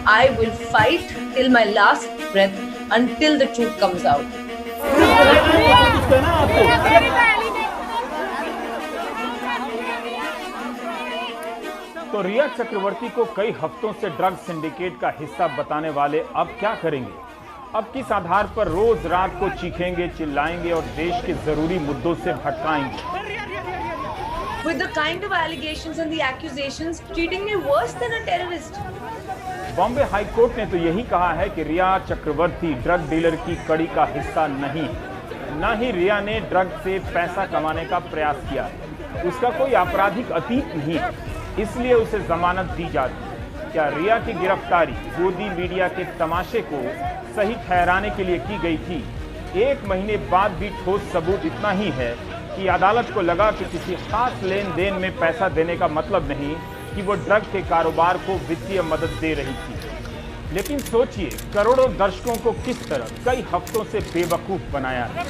I will fight till my last breath until the truth comes out. तो रिया चक्रवर्ती को कई हफ्तों से ड्रग सिंडिकेट का हिस्सा बताने वाले अब क्या करेंगे? अब किस आधार पर रोज रात को चीखेंगे, चिल्लाएंगे और देश के जरूरी मुद्दों से भटकाएंगे? With the kind of allegations and the accusations, treating me worse than a terrorist. Bombay high court ने तो यही कहा है कि रिया चक्रवर्ती ड्रग डीलर की कड़ी का हिस्सा नहीं है। न ही रिया ने ड्रग से पैसा कमाने का प्रयास किया है। उसका कोई आपराधिक अतीत नहीं है, इसलिए उसे जमानत दी जाती है। क्या रिया की गिरफ्तारी गोदी मीडिया के तमाशे को सही ठहराने के लिए की गई थी? 1 महीने बाद भी ठोस सबूत इतना ही है कि अदालत को लगा कि किसी खास लेन देन में पैसा देने का मतलब नहीं कि वो ड्रग के कारोबार को वित्तीय मदद दे रही थी। लेकिन सोचिए, करोड़ों दर्शकों को किस तरह कई हफ्तों से बेवकूफ बनाया है।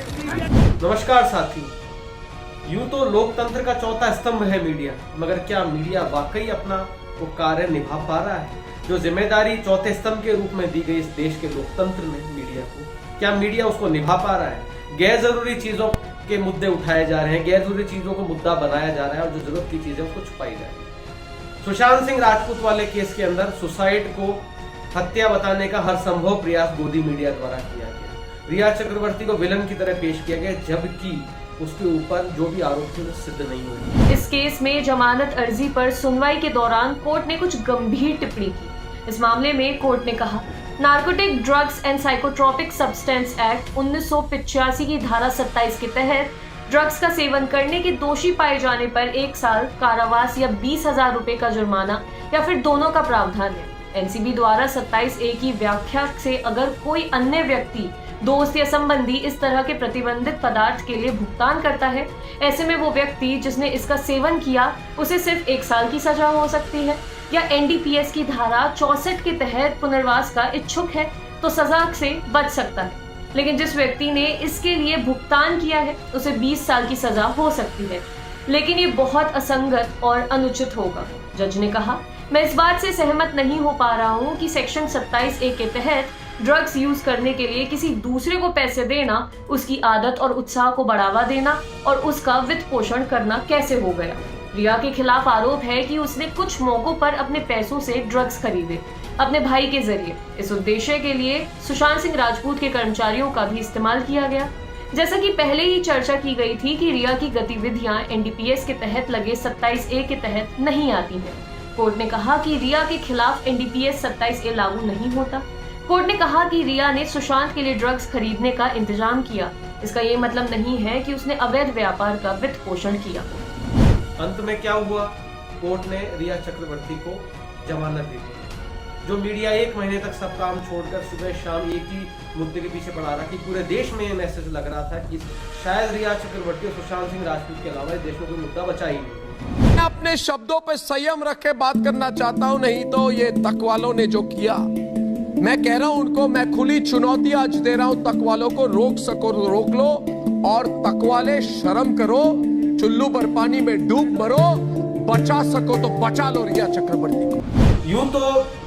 नमस्कार साथी। यूं तो लोकतंत्र का चौथा स्तंभ है मीडिया, मगर क्या मीडिया वाकई अपना वो कार्य निभा पा रहा है जो जिम्मेदारी चौथे स्तंभ के रूप में दी गई इस देश के लोकतंत्र में मीडिया को? क्या मीडिया उसको निभा पा रहा है? गैर जरूरी चीजों के मुद्दे उठाए जा रहे हैं, गैर जरूरी चीजों को मुद्दा बनाया जा रहा है और जो जरूरत की चीजें उसको छुपाई जा रही है। सुशांत सिंह राजपूत वाले केस के अंदर सुसाइड को हत्या बताने का हर संभव प्रयास गोदी मीडिया द्वारा किया गया। रिया चक्रवर्ती को विलन की तरह पेश किया गया, जबकि उसके ऊपर जो भी आरोप थे वो सिद्ध नहीं हुए। इस केस में जमानत अर्जी पर सुनवाई के दौरान कोर्ट ने कुछ गंभीर टिप्पणी की। इस मामले में कोर्ट ने कहा, narcotic drugs and psychotropic substance act 1985 की धारा 27 के तहत ड्रग्स का सेवन करने के दोषी पाए जाने पर 1 साल कारावास या 20,000 रुपए का जुर्माना या फिर दोनों का प्रावधान है। एनसीबी द्वारा 27A की व्याख्या से अगर कोई अन्य व्यक्ति, दोस्त या संबंधी इस तरह के प्रतिबंधित पदार्थ के लिए भुगतान करता है, ऐसे में वो व्यक्ति जिसने इसका सेवन किया उसे सिर्फ 1 साल की सजा हो सकती है, या एनडीपीएस की धारा 64 के तहत पुनर्वास का इच्छुक है तो सजा से बच सकता है। लेकिन जिस व्यक्ति ने इसके लिए भुगतान किया है उसे 20 साल की सजा हो सकती है। लेकिन ये बहुत असंगत और अनुचित होगा। जज ने कहा, मैं इस बात से सहमत नहीं हो पा रहा हूँ कि सेक्शन 27A के तहत ड्रग्स यूज करने के लिए किसी दूसरे को पैसे देना, उसकी आदत और उत्साह को बढ़ावा देना और उसका वित्त पोषण करना कैसे हो गया। रिया के खिलाफ आरोप है कि उसने कुछ मौकों पर अपने पैसों से ड्रग्स खरीदे अपने भाई के जरिए। इस उद्देश्य के लिए सुशांत सिंह राजपूत के कर्मचारियों का भी इस्तेमाल किया गया। जैसा कि पहले ही चर्चा की गई थी कि रिया की गतिविधियां एनडीपीएस के तहत लगे 27A के तहत नहीं आती हैं। कोर्ट ने कहा कि रिया के खिलाफ एनडीपीएस 27A लागू नहीं होता। कोर्ट ने कहा कि रिया ने सुशांत के लिए ड्रग्स खरीदने का इंतजाम किया। इसका ये मतलब नहीं है कि उसने अवैध व्यापार का वित्त पोषण किया। अंत में क्या हुआ? कोर्ट ने रिया चक्रवर्ती को जमानत दी थी। जो मीडिया 1 महीने तक सब काम छोड़कर सुबह शाम एक ही मुद्दे के पीछे पड़ा रहा कि पूरे देश में ये मैसेज लग रहा था कि शायद रिया चक्रवर्ती और सुशांत सिंह राजपूत के अलावा इस देश में कोई मुद्दा बचा ही नहीं। मैं अपने शब्दों पे संयम रख के बात करना चाहता हूं, नहीं तो ये तक वालों ने जो किया, मैं कह रहा हूं उनको, मैं खुली चुनौती आज दे रहा हूं, तक वालों को रोक सको तो रोक लो, और तक वाले शर्म करो, चुल्लू पर पानी में डूब मरो, बचा सको तो बचा लो रिया चक्रवर्ती को। यूं तो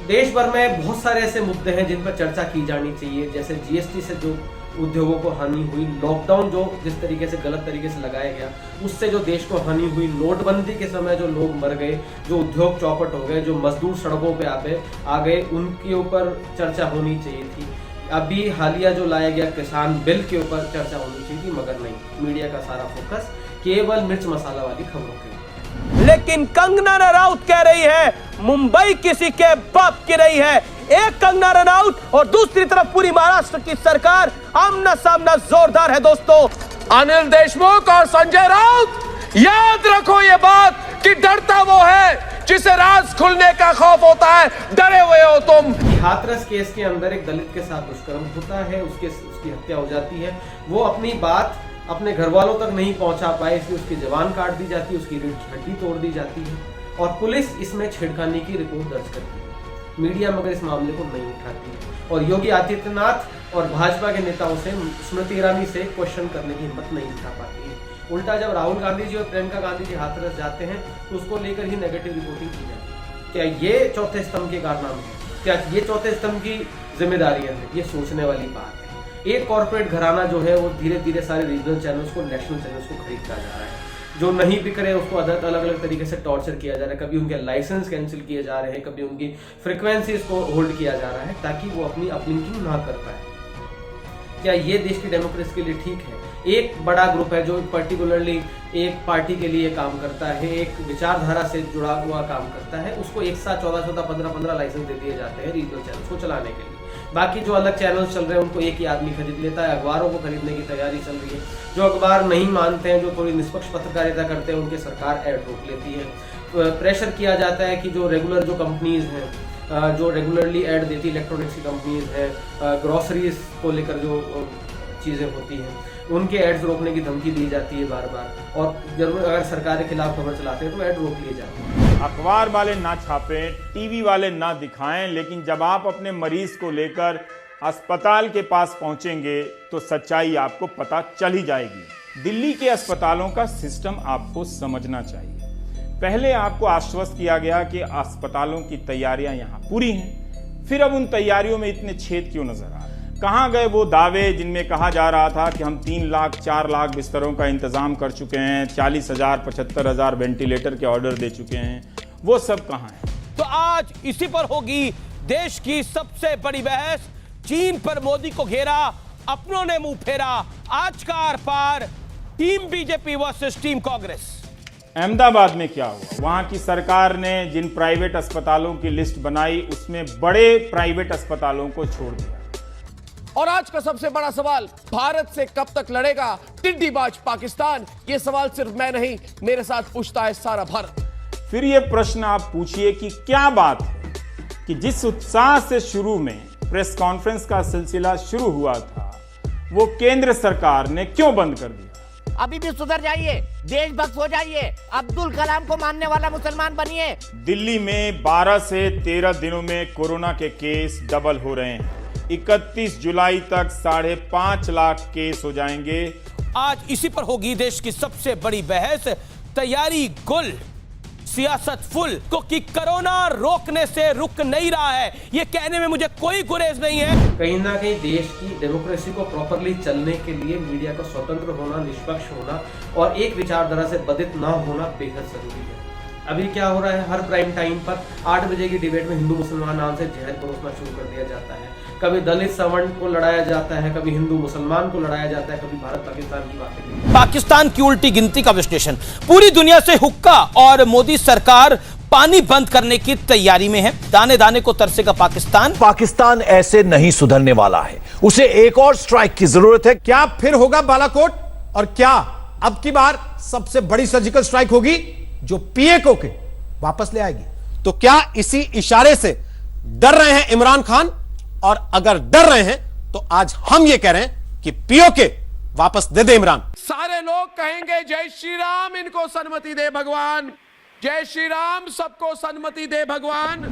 देश भर में बहुत सारे ऐसे मुद्दे हैं जिन पर चर्चा की जानी चाहिए, जैसे जीएसटी से जो उद्योगों को हानि हुई, लॉकडाउन जो जिस तरीके से गलत तरीके से लगाया गया उससे जो देश को हानि हुई, नोटबंदी के समय जो लोग मर गए, जो उद्योग चौपट हो गए, जो मजदूर सड़कों पे आ गए, उनके ऊपर चर्चा होनी चाहिए थी। अभी हालिया जो लाया गया किसान बिल के ऊपर चर्चा होनी चाहिए थी, मगर नहीं। मीडिया का सारा फोकस केवल मिर्च मसाला वाली खबरों के ऊपर। लेकिन कंगना रनौत कह रही है मुंबई किसी के बाप की रही है। एक कंगना रनौत और दूसरी तरफ पूरी महाराष्ट्र की सरकार, आमना सामना जोरदार है दोस्तों। अनिल देशमुख और संजय राउत, याद रखो ये बात कि डरता वो है जिसे राज खुलने का खौफ होता है। डरे हुए हो तुम। हाथरस केस के अंदर एक दलित के साथ दुष्कर्म होता है, उसकी हत्या हो जाती है। वो अपनी बात अपने घर वालों तक नहीं पहुंचा पाए, इसलिए उसकी जबान काट दी जाती है, उसकी रीढ़ की हड्डी तोड़ दी जाती है और पुलिस इसमें छेड़खानी की रिपोर्ट दर्ज करती है। मीडिया मगर इस मामले को नहीं उठाती है और योगी आदित्यनाथ और भाजपा के नेताओं से, स्मृति ईरानी से क्वेश्चन करने की हिम्मत नहीं उठा पाती है। उल्टा जब राहुल गांधी जी और प्रियंका गांधी जी हाथरस जाते हैं तो उसको लेकर ही नेगेटिव रिपोर्टिंग की जाती है। क्या ये चौथे स्तंभ के कारनामे हैं? क्या ये चौथे स्तंभ की जिम्मेदारियां हैं? ये सोचने वाली बात है। एक कॉर्पोरेट घराना जो है वो धीरे धीरे सारे रीजनल चैनल्स को, नेशनल चैनल्स को खरीदता जा रहा है। जो नहीं बिक रहे उसको अलग अलग तरीके से टॉर्चर किया जा रहा है। कभी उनके लाइसेंस कैंसिल किए जा रहे हैं, कभी उनकी फ्रिक्वेंसीज को होल्ड किया जा रहा है ताकि वो अपनी अपलिंकिंग ना कर पाए। क्या ये देश की डेमोक्रेसी के लिए ठीक है? एक बड़ा ग्रुप है जो पर्टिकुलरली एक पार्टी के लिए काम करता है, एक विचारधारा से जुड़ा हुआ काम करता है, उसको एक साथ 14-14, 15-15 लाइसेंस दे दिए जाते हैं रीजनल चैनल्स को चलाने के लिए। बाकी जो अलग चैनल्स चल रहे हैं उनको एक ही आदमी खरीद लेता है। अखबारों को खरीदने की तैयारी चल रही है। जो अखबार नहीं मानते हैं, जो थोड़ी निष्पक्ष पत्रकारिता करते हैं, उनकी सरकार ऐड रोक लेती है। प्रेशर किया जाता है कि जो रेगुलर जो कंपनीज हैं, जो रेगुलरली ऐड देती इलेक्ट्रॉनिक्स की कंपनीज हैं, ग्रोसरीज को लेकर जो चीज़ें होती हैं, उनके एड्स रोकने की धमकी दी जाती है बार बार। और जरूर अगर सरकार के खिलाफ खबर चलाते हैं तो ऐड रोक लिए जाते हैं। अखबार वाले ना छापें, टीवी वाले ना दिखाएं, लेकिन जब आप अपने मरीज को लेकर अस्पताल के पास पहुंचेंगे तो सच्चाई आपको पता चल ही जाएगी। दिल्ली के अस्पतालों का सिस्टम आपको समझना चाहिए। पहले आपको आश्वस्त किया गया कि अस्पतालों की तैयारियां यहां पूरी हैं, फिर अब उन तैयारियों में इतने छेद क्यों नजर आ रहे हैं? कहां गए वो दावे जिनमें कहा जा रहा था कि हम 3 लाख 4 लाख बिस्तरों का इंतजाम कर चुके हैं, 40,000 75,000 वेंटिलेटर के ऑर्डर दे चुके हैं, वो सब कहां है? तो आज इसी पर होगी देश की सबसे बड़ी बहस। चीन पर मोदी को घेरा, अपनों ने मुंह फेरा। आज का आर पार, team BJP versus team Congress. Ahmedabad में क्या हुआ? वहां की सरकार ने जिन प्राइवेट अस्पतालों की लिस्ट बनाई उसमें बड़े प्राइवेट अस्पतालों को छोड़ दिया। और आज का सबसे बड़ा सवाल, भारत से कब तक लड़ेगा टिड्डीबाज पाकिस्तान? ये सवाल सिर्फ मैं नहीं, मेरे साथ पूछता है सारा भारत। फिर ये प्रश्न आप पूछिए कि क्या बात है कि जिस उत्साह से शुरू में प्रेस कॉन्फ्रेंस का सिलसिला शुरू हुआ था, वो केंद्र सरकार ने क्यों बंद कर दिया? अभी भी सुधर जाइए, देशभक्त हो जाइए, अब्दुल कलाम को मानने वाला मुसलमान बनिए। दिल्ली में 12 से 13 दिनों में कोरोना के केस डबल हो रहे हैं। 31 जुलाई तक 5.5 लाख केस हो जाएंगे। आज इसी पर होगी देश की सबसे बड़ी बहस। तैयारी गुल, सियासत फुल, क्योंकि कोरोना रोकने से रुक नहीं रहा है। ये कहने में मुझे कोई गुरेज नहीं है। कहीं ना कहीं देश की डेमोक्रेसी को प्रॉपरली चलने के लिए मीडिया का स्वतंत्र होना, निष्पक्ष होना और एक विचारधारा से बधित ना होना बेहद जरूरी है। अभी क्या हो रहा है, हर प्राइम टाइम पर 8 बजे की डिबेट में हिंदू मुसलमान नाम से जहर परोसना शुरू कर दिया जाता है। कभी दलित सवर्ण को लड़ाया जाता है, कभी हिंदू मुसलमान को लड़ाया जाता है, कभी भारत पाकिस्तान की बातें। पाकिस्तान की उल्टी गिनती का विश्लेषण। पूरी दुनिया से हुक्का और मोदी सरकार पानी बंद करने की तैयारी में है। दाने दाने को तरसेगा पाकिस्तान। पाकिस्तान ऐसे नहीं सुधरने वाला है, उसे एक और स्ट्राइक की जरूरत है। क्या फिर होगा बालाकोट? और क्या अब की बार सबसे बड़ी सर्जिकल स्ट्राइक होगी जो पीएको के वापस ले आएगी? तो क्या इसी इशारे से डर रहे हैं इमरान खान? और अगर डर रहे हैं तो आज हम ये कह रहे हैं कि पीओके वापस दे दे इमरान। सारे लोग कहेंगे जय श्री राम, इनको सन्मति दे भगवान, जय श्री राम, सबको सन्मति दे भगवान।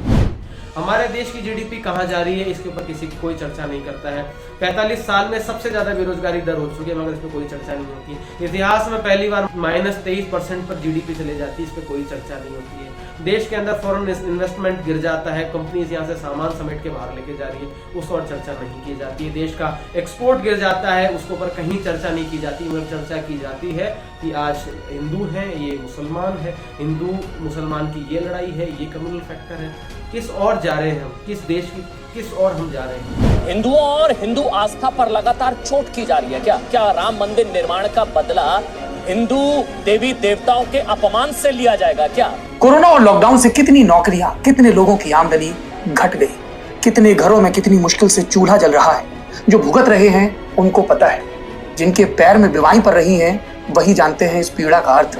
हमारे देश की जीडीपी कहां जा रही है इसके ऊपर किसी की कोई चर्चा नहीं करता है। 45 साल में सबसे ज्यादा बेरोजगारी दर हो चुकी है, मगर इस पर कोई चर्चा नहीं होती। इतिहास में पहली बार -23% पर जीडीपी चले जाती है, इस पर कोई चर्चा नहीं होती है। देश के अंदर फॉरेन इन्वेस्टमेंट गिर जाता है, कंपनीज यहाँ से सामान समेट के बाहर लेके जा रही है, उस पर चर्चा नहीं की जाती है। देश का एक्सपोर्ट गिर जाता है, उसके ऊपर कहीं चर्चा नहीं की जाती, मगर चर्चा की जाती है कि आज हिंदू हैं, ये मुसलमान है, हिंदू मुसलमान की ये लड़ाई है, ये कम्युनल फैक्टर है। किस ओर जा रहे हैं हम? किस देश की किस ओर हम जा रहे हैं? हिंदुओं और हिंदू आस्था पर लगातार चोट की जा रही है। क्या राम मंदिर निर्माण का बदला हिंदू देवी देवताओं के अपमान से लिया जाएगा क्या? कोरोना और लॉकडाउन से कितनी नौकरियां, कितने लोगों की आमदनी घट गई, कितने घरों में कितनी मुश्किल से चूल्हा जल रहा है। जो भुगत रहे हैं उनको पता है, जिनके पैर में बीमारी पड़ रही है वही जानते हैं इस पीड़ा का अर्थ।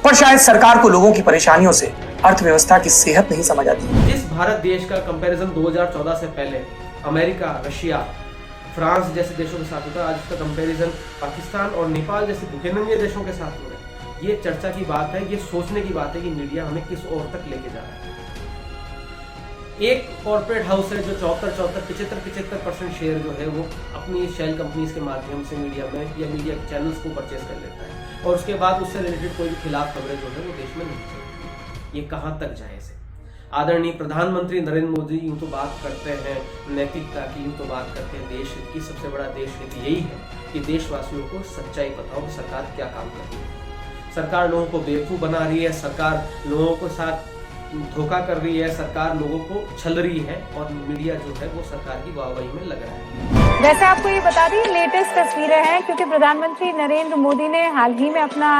पर शायद सरकार को लोगों की परेशानियों से अर्थव्यवस्था की सेहत नहीं समझ आती। इस भारत देश का कंपैरिजन 2014 से पहले अमेरिका, रशिया, फ्रांस जैसे देशों के साथ होता है, आज इसका कंपैरिजन पाकिस्तान और नेपाल जैसे भूखेनंगे देशों के साथ हो रहा है। ये चर्चा की बात है, ये सोचने की बात है कि मीडिया हमें किस ओर तक लेके जा रहा है। एक कॉर्पोरेट हाउस है जो 75% शेयर जो है वो अपनी शेल कंपनीज के माध्यम से मीडिया में या मीडिया चैनल्स को परचेज कर लेता है, और उसके बाद उससे रिलेटेड कोई भी खिलाफ खबरें जो है वो देश में नहीं चलती। ये कहाँ तक जाए इसे? आदरणीय प्रधानमंत्री नरेंद्र मोदी यूं तो बात करते हैं नैतिकता की, यूं तो बात करते हैं देश हित की। सबसे बड़ा देश हित यही है कि देशवासियों को सच्चाई पता हो कि सरकार क्या काम कर रही है। सरकार लोगों को बेवकूफ बना रही है, सरकार लोगों को साथ धोखा कर रही है, सरकार लोगों को छल रही है और मीडिया जो है वो सरकार की वाहवाही में लग रहा है। वैसे आपको ये बता दी लेटेस्ट तस्वीरें हैं, क्योंकि प्रधानमंत्री नरेंद्र मोदी ने हाल ही में अपना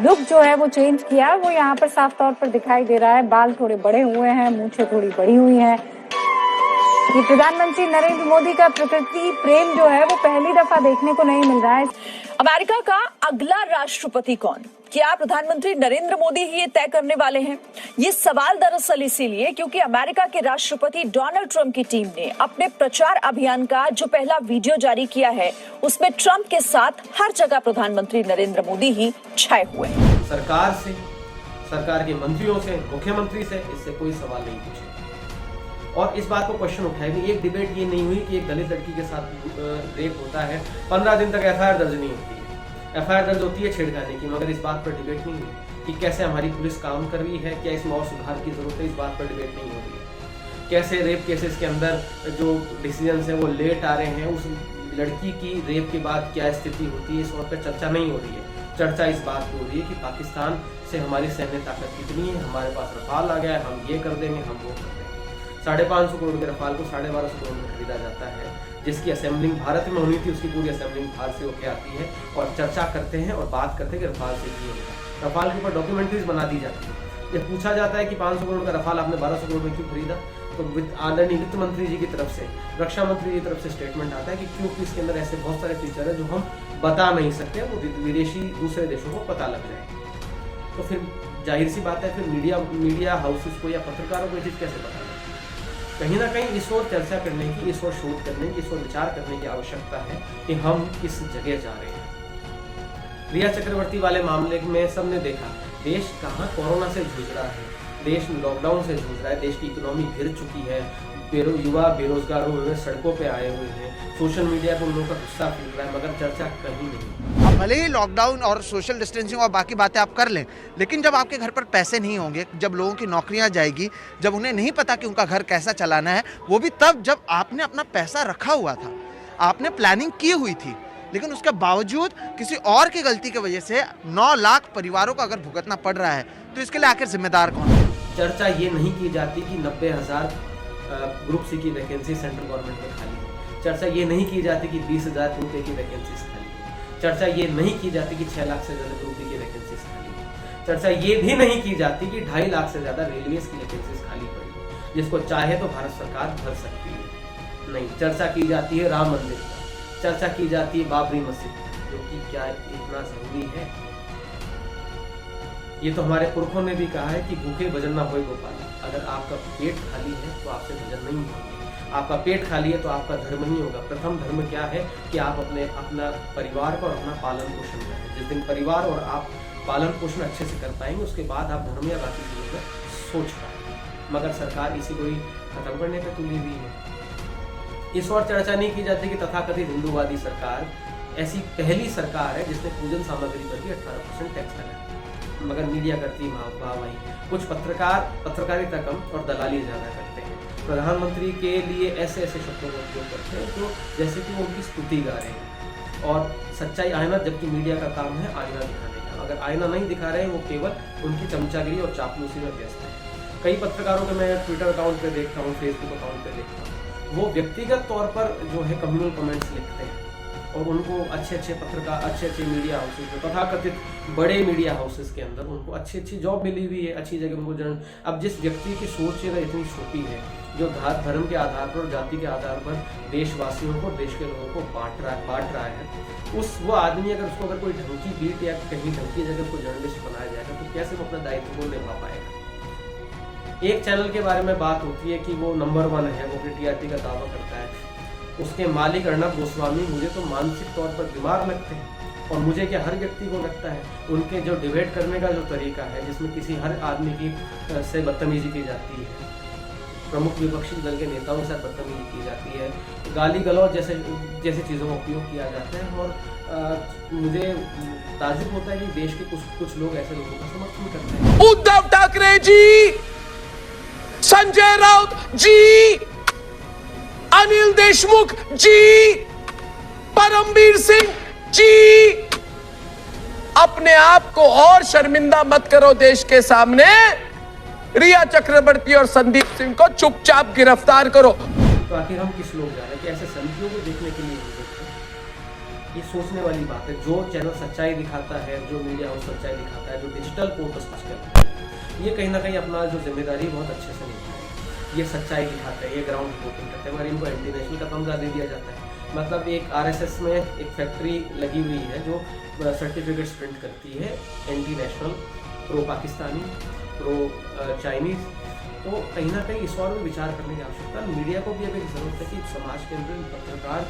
लुक जो है वो चेंज किया। वो यहाँ पर साफ तौर पर दिखाई दे रहा है, बाल थोड़े बड़े हुए हैं, मूंछें थोड़ी बड़ी हुई हैं। ये प्रधानमंत्री नरेंद्र मोदी का प्रकृति प्रेम जो है वो पहली दफा देखने को नहीं मिल रहा है। अमेरिका का अगला राष्ट्रपति कौन? क्या प्रधानमंत्री नरेंद्र मोदी ही ये तय करने वाले हैं? ये सवाल दरअसल इसीलिए क्योंकि अमेरिका के राष्ट्रपति डोनाल्ड ट्रंप की टीम ने अपने प्रचार अभियान का जो पहला वीडियो जारी किया है उसमें ट्रंप के साथ हर जगह प्रधानमंत्री नरेंद्र मोदी ही छाए हुए हैं। सरकार से, सरकार के मंत्रियों से, मुख्यमंत्री से इससे कोई सवाल नहीं पूछे और इस बात को क्वेश्चन उठाया कि एक डिबेट ये नहीं हुई कि एक दलित लड़की के साथ रेप होता है, 15 दिन तक एफआईआर दर्ज नहीं होती है। एफआईआर दर्ज होती है छेड़खानी की, मगर इस बात पर डिबेट नहीं हुई कि कैसे हमारी पुलिस काम कर रही है, क्या इसमें और सुधार की जरूरत है, इस बात पर डिबेट नहीं हो रही है। कैसे रेप केसेस के अंदर जो डिसीजन है वो लेट आ रहे हैं, उस लड़की की रेप के बाद क्या स्थिति होती है, इस वक्त पर चर्चा नहीं हो रही है। चर्चा इस बात की हो रही है कि पाकिस्तान से हमारी सैन्य ताकत कितनी है, हमारे पास रफाल आ गया है, हम ये कर देंगे, हम वो कर देंगे। 550 करोड़ के रफाल को 1250 करोड़ में खरीदा जाता है, जिसकी असेंबलिंग भारत में होनी थी, उसकी पूरी असेंबलिंग बाहर से होकर आती है और चर्चा करते हैं और बात करते हैं कि रफाल से ये होगा। रफाल के ऊपर डॉक्यूमेंट्रीज बना दी जाती है। जब पूछा जाता है कि 500 करोड़ का रफाल आपने 1200 करोड़ में क्यों खरीदा, तो आदरणीय वित्त मंत्री जी की तरफ से, रक्षा मंत्री जी की तरफ से स्टेटमेंट आता है कि क्योंकि इसके अंदर ऐसे बहुत सारे फीचर है जो हम बता नहीं सकते, वो विदेशी दूसरे देशों को पता लग जाए। तो फिर जाहिर सी बात है, फिर मीडिया हाउसेस को या पत्रकारों को ये चीज़ कैसे पता? कहीं ना कहीं इस ओर चर्चा करने की, इस ओर शोध करने की, इस ओर विचार करने की आवश्यकता है कि हम किस जगह जा रहे हैं। रिया चक्रवर्ती वाले मामले में सबने देखा देश कहाँ कोरोना से जूझ रहा है, देश लॉकडाउन से जूझ रहा है, देश की इकोनॉमी गिर चुकी है, युवा बेरोजगार हुए सड़कों पे आए हुए हैं, सोशल मीडिया पर उन लोगों का गुस्सा फूल रहा है, मगर चर्चा कहीं नहीं। अब भले ही लॉकडाउन और सोशल डिस्टेंसिंग और बाकी बातें आप कर लें, लेकिन जब आपके घर पर पैसे नहीं होंगे, जब लोगों की नौकरियां जाएगी, जब उन्हें नहीं पता कि उनका घर कैसा चलाना है, वो भी तब जब आपने अपना पैसा रखा हुआ था, आपने प्लानिंग की हुई थी, लेकिन उसके बावजूद किसी और की गलती की वजह से 9 लाख परिवारों को अगर भुगतना पड़ रहा है, तो इसके लिए आखिर जिम्मेदार कौन है? चर्चा ये नहीं की जाती कि 90,000 ग्रुप सी की वैकेंसी सेंट्रल गवर्नमेंट में खाली है। चर्चा ये नहीं की जाती कि 20,000 ग्रुप ए की वैकेंसीज खाली है। चर्चा ये नहीं की जाती कि 6 लाख से ज़्यादा ग्रुप बी की वैकेंसीज खाली है। चर्चा ये भी नहीं की जाती कि 2.5 लाख से ज़्यादा रेलवेज की वैकेंसीज खाली पड़ी, जिसको चाहे तो भारत सरकार भर सकती है। नहीं, चर्चा की जाती है राम मंदिर का, चर्चा की जाती है बाबरी मस्जिद, जो कि क्या इतना जरूरी है? ये तो हमारे पुरखों ने भी कहा है कि भूखे भजन ना होए गोपाल। अगर आपका पेट खाली है तो आपसे भजन नहीं होंगे, आपका पेट खाली है तो आपका धर्म नहीं होगा। प्रथम धर्म क्या है कि आप अपना परिवार का और अपना पालन पोषण करें। जिस दिन परिवार और आप पालन पोषण अच्छे से कर पाएंगे, उसके बाद आप धर्म या बाकी चीज़ों में सोच पाएंगे। मगर सरकार इसी को ही खत्म करने पर तुली हुई है। इस और चर्चा नहीं की जाती कि तथाकथित हिंदूवादी सरकार ऐसी पहली सरकार है जिसने पूजन सामग्री पर भी 18% टैक्स लगाया, मगर मीडिया करती वाहवाही। कुछ पत्रकार पत्रकारिता कम और दलाली ज़्यादा करते हैं। प्रधानमंत्री के लिए ऐसे ऐसे शब्दों का उपयोग करते हैं जो जैसे कि वो उनकी स्तुति गा रहे हैं, और सच्चाई आईना, जबकि मीडिया का काम है आईना दिखाने का। अगर आईना नहीं दिखा रहे हैं, वो केवल उनकी चमचागिरी और चापलूसी में व्यस्त है। कई पत्रकारों के मैं ट्विटर अकाउंट पे देखता हूँ, फेसबुक अकाउंट पे देखता हूँ, वो व्यक्तिगत तौर पर जो है कम्युनल कमेंट्स लिखते हैं और उनको अच्छे पत्रकार, अच्छे मीडिया हाउसेस में, तथाकथित बड़े मीडिया हाउसेस के अंदर उनको अच्छी जॉब मिली हुई है, अच्छी जगह उनको जन। अब जिस व्यक्ति की सोच इतनी छोटी है, जो धर्म के आधार पर और जाति के आधार पर देशवासियों को, देश के लोगों को बांट रहा है, वो आदमी अगर कोई ढंग की बीट या कहीं ढंग की जगह उसको जर्नलिस्ट बनाया जाएगा, तो कैसे वो अपना दायित्व को निभा पाएगा? एक चैनल के बारे में बात होती है कि वो नंबर 1 है, वो अपनी टीआरपी का दावा करता है, उसके मालिक अर्णब गोस्वामी मुझे तो मानसिक तौर पर बीमार लगते हैं, और मुझे क्या हर व्यक्ति को लगता है। उनके जो डिबेट करने का जो तरीका है, जिसमें किसी हर आदमी की से बदतमीजी की जाती है, प्रमुख विपक्षी दल के नेताओं के साथ बदतमीजी की जाती है, गाली गलौज जैसे चीज़ों का उपयोग किया जाता है, और मुझे ताज्जुब होता है कि देश के कुछ लोग ऐसे लोगों का समर्थन करते हैं। उद्धव ठाकरे जी संजय राउत जी, अनिल देशमुख जी, परमबीर सिंह जी, अपने आप को और शर्मिंदा मत करो देश के सामने। रिया चक्रवर्ती और संदीप सिंह को चुपचाप गिरफ्तार करो। तो आखिर हम किस लोग जा रहे हैं कि ऐसे संदियों को देखने के लिए नहीं देखते? ये सोचने वाली बात है। जो चैनल सच्चाई दिखाता है, जो मीडिया हाउस सच्चाई दिखाता है, जो डिजिटल पोर्टल्स कुछ करता है, ये कहीं ना कहीं अपना जो जिम्मेदारी बहुत अच्छे से निभाते हैं। ये सच्चाई दिखाते हैं, ये ग्राउंड रिपोर्टिंग करते हैं, मगर इनको एंटी नेशनल का तमगा दे दिया जाता है। मतलब एक आरएसएस में एक फैक्ट्री लगी हुई है जो सर्टिफिकेट्स प्रिंट करती है anti national, pro Pakistani, pro Chinese. तो कहीं ना कहीं इस और भी विचार करने की आवश्यकता है। मीडिया को भी अब एक जरूरत है कि समाज के अंदर पत्रकार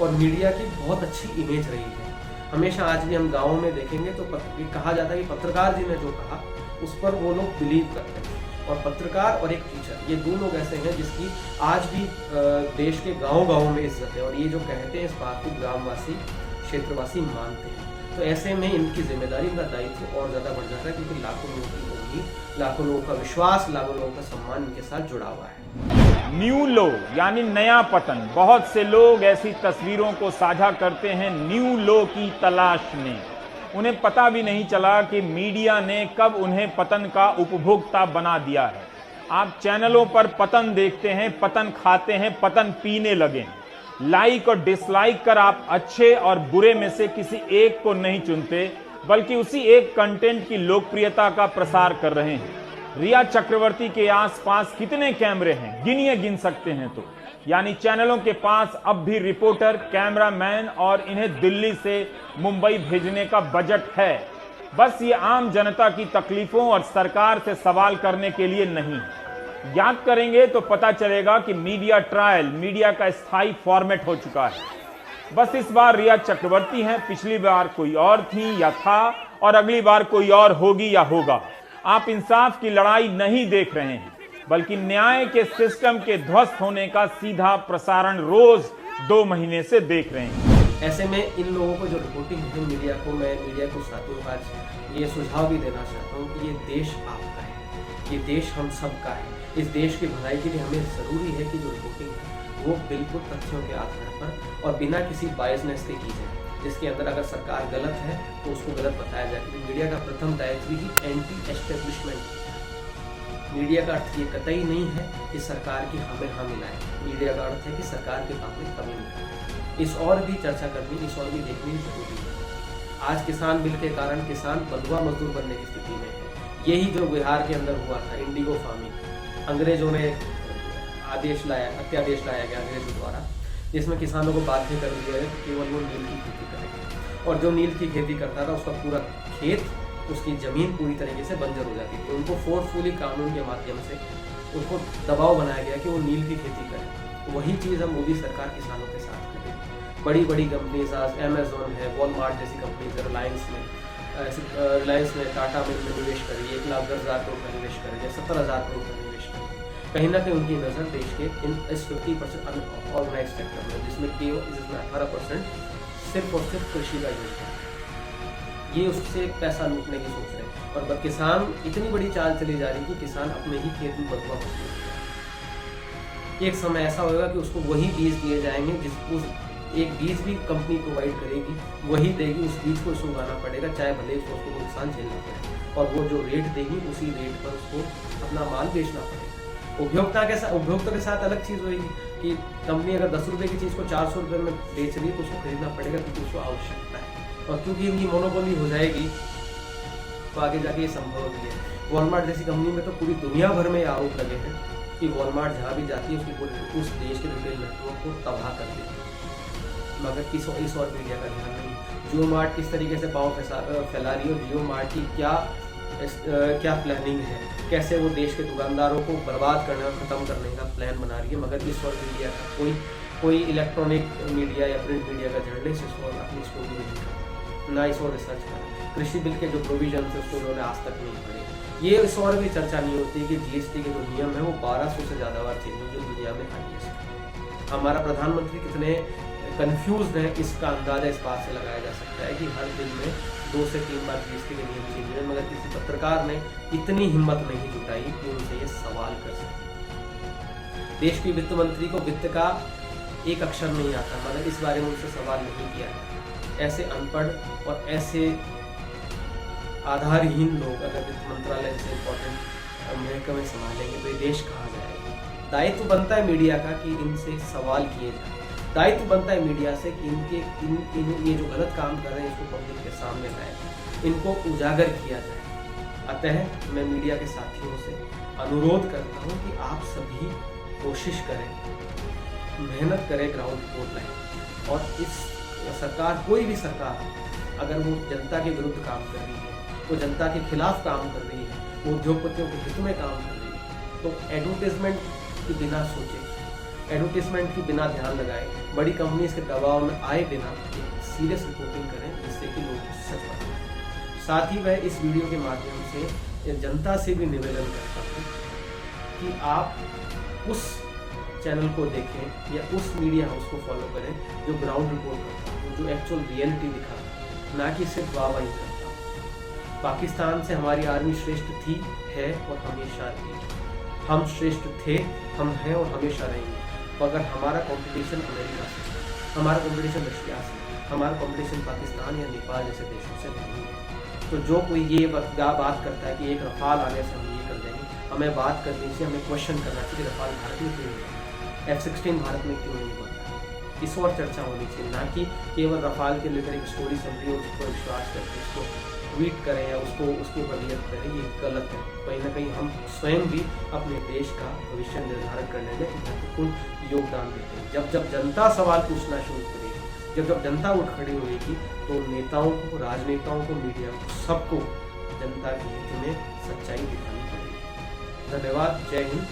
और मीडिया की बहुत अच्छी इमेज रही है। हमेशा आज भी हम गाँव में देखेंगे तो कहा जाता है कि पत्रकार जी ने जो कहा उस पर वो लोग बिलीव करते हैं। और पत्रकार और एक टीचर, ये दो लोग ऐसे हैं जिसकी आज भी देश के गांव-गांव में इज्जत है। और ये जो कहते हैं इस बात को ग्रामवासी, क्षेत्रवासी मानते हैं। तो ऐसे में इनकी जिम्मेदारी, इनका दायित्व और ज़्यादा बढ़ जाता है, क्योंकि लाखों लोगों की उम्मीद, लाखों लोगों का विश्वास, लाखों लोगों का सम्मान इनके साथ जुड़ा हुआ है। न्यू लो यानी नया पतन। बहुत से लोग ऐसी तस्वीरों को साझा करते हैं न्यू लो की तलाश में। उन्हें पता भी नहीं चला कि मीडिया ने कब उन्हें पतन का उपभोक्ता बना दिया है। आप चैनलों पर पतन देखते हैं, पतन खाते हैं, पतन पीने लगे। लाइक और डिसलाइक कर आप अच्छे और बुरे में से किसी एक को नहीं चुनते, बल्कि उसी एक कंटेंट की लोकप्रियता का प्रसार कर रहे हैं। रिया चक्रवर्ती के आसपास कितने कैमरे हैं, गिनिए गिन सकते हैं तो। यानी चैनलों के पास अब भी रिपोर्टर, कैमरामैन और इन्हें दिल्ली से मुंबई भेजने का बजट है। बस ये आम जनता की तकलीफों और सरकार से सवाल करने के लिए नहीं। याद करेंगे तो पता चलेगा कि मीडिया ट्रायल मीडिया का स्थायी फॉर्मेट हो चुका है। बस इस बार रिया चक्रवर्ती हैं, पिछली बार कोई और थी या था, और अगली बार कोई और होगी या होगा। आप इंसाफ की लड़ाई नहीं देख रहे हैं, बल्कि न्याय के सिस्टम के ध्वस्त होने का सीधा प्रसारण रोज 2 महीने से देख रहे हैं। ऐसे में इन लोगों को जो रिपोर्टिंग है मीडिया को, मैं मीडिया को साथियों का आज ये सुझाव भी देना चाहता हूँ कि ये देश आपका है, ये देश हम सबका है। इस देश की भलाई के लिए हमें ज़रूरी है कि जो रिपोर्टिंग है वो बिल्कुल तथ्यों के आधार पर और बिना किसी बायसनेस के की जाए, जिसके अंदर अगर सरकार गलत है तो उसको गलत बताया जाए। क्योंकि मीडिया का प्रथम दायित्व ही एंटी एस्टेब्लिशमेंट। मीडिया का अर्थ ये कतई नहीं है कि सरकार की हमें हाँ मिलाए। मीडिया का अर्थ है कि सरकार के काम में कमी नहीं। इस और भी चर्चा करनी, इस और भी देखनी जरूरी है। आज किसान बिल के कारण किसान बंधुआ मजदूर बनने की स्थिति में है। यही जो बिहार के अंदर हुआ था, इंडिगो फार्मिंग, अंग्रेजों ने अत्यादेश लाया गया अंग्रेजों द्वारा, जिसमें किसानों को बाध्य कर दिया है कि केवल वो नील की खेती करें। और जो नील की खेती करता था उसका पूरा खेत, उसकी ज़मीन पूरी तरीके से बंजर हो जाती थी। उनको फोर्सफुली कानून के माध्यम से उनको दबाव बनाया गया कि वो नील की खेती करें। वही चीज़ अब मोदी सरकार किसानों के साथ करेगी। बड़ी बड़ी कंपनीज, आज अमेजोन है, वॉलमार्ट जैसी कंपनीज, रिलायंस में टाटा में निवेश करेगी, 1,10,000 करोड़ का निवेश करेगी, 70,000 करोड़ का निवेश करेगी। कहीं ना कहीं उनकी नज़र देश के इस 50% अनऑर्गेनाइज्ड सेक्टर में, जिसमें केवल 18% सिर्फ और सिर्फ कृषि का योगदान है, ये उससे पैसा लूटने की सोच रहे हैं। और किसान इतनी बड़ी चाल चली जा रही है कि किसान अपने ही खेत में बंधुआ हो गया। एक समय ऐसा होगा कि उसको वही बीज दिए जाएंगे जिसको एक बीज भी कंपनी प्रोवाइड करेगी, वही देगी, उस बीज को उसको उगाना पड़ेगा, चाहे भले उसको नुकसान झेलना पड़े। और वो जो रेट देगी उसी रेट पर उसको अपना माल बेचना पड़ेगा। उपभोक्ता के साथ अलग चीज़ होगी कि कंपनी अगर 10 रुपये की चीज़ को 400 रुपये में बेच रही है तो उसको खरीदना पड़ेगा, क्योंकि उसको आवश्यकता है। और क्योंकि इनकी मोनोपोली हो जाएगी तो आगे जाके ये संभव भी है। वॉलमार्ट जैसी कंपनी में तो पूरी दुनिया भर में आरोप लगे हैं कि वॉलमार्ट जहाँ भी जाती है उसकी पूरी उस देश के रिटेल नेटवर्क को तबाह कर देती है। मगर इस और मीडिया का ध्यान नहीं। जियो मार्ट किस तरीके से पाँव फैला रही है, जियो मार्ट की क्या प्लानिंग है, कैसे वो देश के दुकानदारों को बर्बाद करने और ख़त्म करने का प्लान बना रही है। मगर इस और मीडिया का कोई इलेक्ट्रॉनिक मीडिया या प्रिंट मीडिया का जर्नलिस्ट इस और अपनी स्टोरी नहीं करता, ना इस और रिसर्च करा। कृषि बिल के जो प्रोविजन है उसको उन्होंने आज तक नहीं पढ़े। ये इस और भी चर्चा नहीं होती कि GST के जो नियम है वो 1200 से ज़्यादा बार चेंज हुए, जो दुनिया में हाईएस्ट। हमारा प्रधानमंत्री कितने कन्फ्यूज है इसका अंदाजा इस बात से लगाया जा सकता है कि हर दिन में 2 से 3 बार GST के नियम चेंज हुए, मगर किसी पत्रकार ने इतनी हिम्मत नहीं जुटाई कि उनसे ये सवाल कर सके। देश की वित्त मंत्री को वित्त का एक अक्षर नहीं आता, मगर इस बारे में उनसे सवाल नहीं किया। ऐसे अनपढ़ और ऐसे आधारहीन लोग अगर वित्त मंत्रालय जैसे इम्पोर्टेंट महकमे संभालेंगे तो ये देश कहाँ जाएगा। दायित्व बनता है मीडिया का कि इनसे सवाल किए जाए, दायित्व बनता है मीडिया से कि ये जो गलत काम कर रहे हैं इसको पब्लिक के सामने लाए, इनको उजागर किया जाए। अतः मैं मीडिया के साथियों से अनुरोध करता हूँ कि आप सभी कोशिश करें, मेहनत करें, ग्राउंड रिपोर्ट लाएं। और इस सरकार, कोई भी सरकार अगर वो जनता के विरुद्ध काम कर रही है, वो जनता के खिलाफ काम कर रही है, वो उद्योगपतियों के हित में काम कर रही है, तो एडवर्टाइजमेंट के बिना सोचे, एडवर्टाइजमेंट की बिना ध्यान लगाए, बड़ी कंपनीज के दबाव में आए बिना सीरियस रिपोर्टिंग करें, जिससे कि लोग सच बताएं। साथ ही वह इस वीडियो के माध्यम से जनता से भी निवेदन करता हूँ कि आप उस चैनल को देखें या उस मीडिया हाउस को फॉलो करें जो ग्राउंड रिपोर्ट करता है, जो एक्चुअल रियलिटी दिखाता है, ना कि सिर्फ वाहवाही करता। पाकिस्तान से हमारी आर्मी श्रेष्ठ थी, है और हमेशा रहेगी। हम श्रेष्ठ थे, हम हैं और हमेशा रहेंगे। तो अगर हमारा कंपटीशन अमेरिका से, हमारा कंपटीशन रशिया से, हमारा कंपटीशन पाकिस्तान या नेपाल जैसे देशों से नहीं है, तो जो कोई ये बात करता है कि एक रफाल आने से हम ये कर देंगे, हमें बात करनी चाहिए, हमें क्वेश्चन करना चाहिए कि रफाल भारत में क्यों नहीं है, F-16 भारत में क्यों नहीं बनता है। इस और चर्चा होनी चाहिए, ना कि केवल रफाल के लेकर एक स्टोरी सुन रही है, उसको विश्वास करके उसको ट्वीट करें या उसको उसके ऊपर रिएक्ट करें, ये गलत है। कहीं ना कहीं हम स्वयं भी अपने देश का भविष्य निर्धारण करने में महत्वपूर्ण योगदान देते हैं। जब जनता सवाल पूछना शुरू करेगी, जब जनता उठ खड़ी होगी, तो नेताओं को, राजनेताओं को, मीडिया को, सबको जनता के हित में सच्चाई दिखानी पड़ेगी। धन्यवाद। जय हिंद,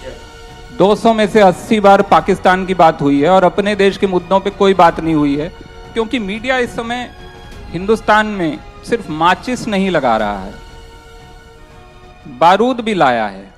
जय भारत। 200 में से 80 बार पाकिस्तान की बात हुई है और अपने देश के मुद्दों पे कोई बात नहीं हुई है, क्योंकि मीडिया इस समय हिंदुस्तान में सिर्फ माचिस नहीं लगा रहा है, बारूद भी लाया है।